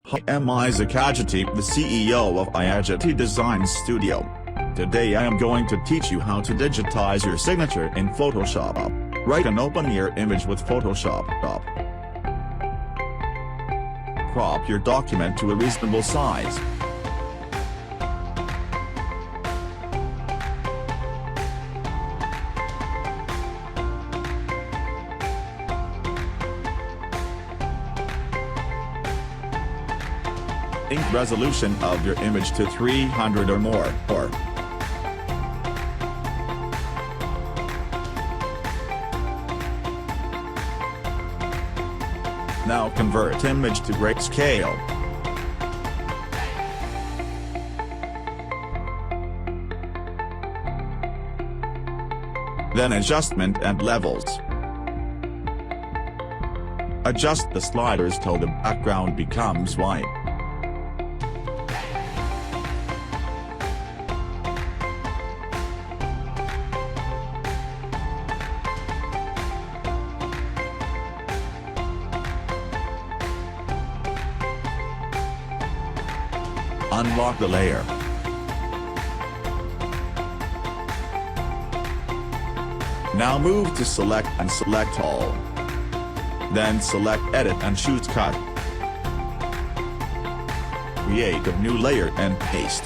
Hi, I'm iadjetey, the CEO of IADJETEY Design Studio. Today I am going to teach you how to digitize your signature in Photoshop. Write and open your image with Photoshop. Crop your document to a reasonable size. Ink resolution of your image to 300 or more. Now convert image to grayscale. Then adjustment and levels. Adjust the sliders till the background becomes white. Unlock the layer. Now move to select and select all. Then select edit and choose cut. Create a new layer and paste.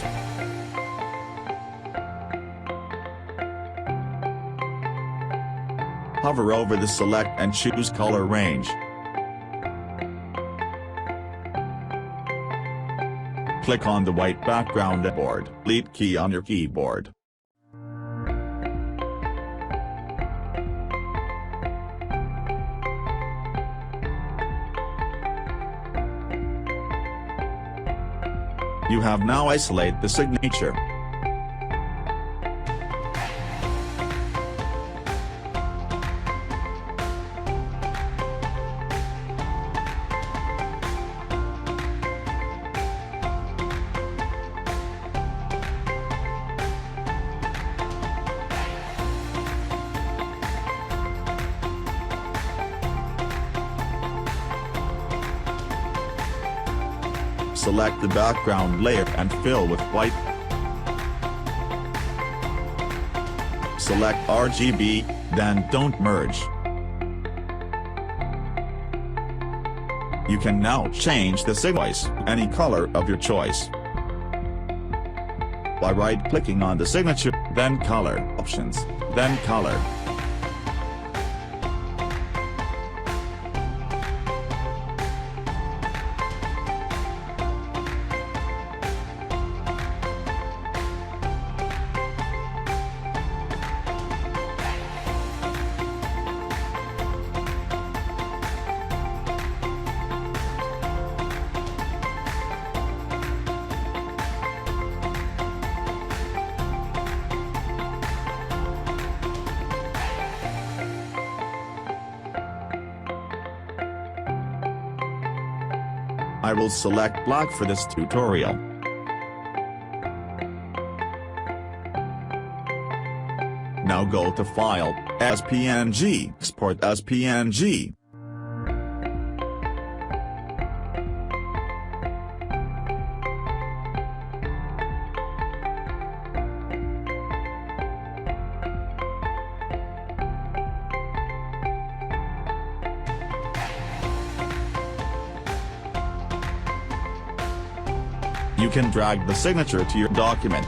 Hover over the select and choose color range. Click on the white background board, Delete key on your keyboard. You have now isolate the signature. Select the background layer and fill with white. Select RGB, then don't merge. You can now change the signature any color of your choice by right-clicking on the signature, then Color Options, then Color. I will select black for this tutorial. Now go to File, as PNG, Export as PNG. You can drag the signature to your document.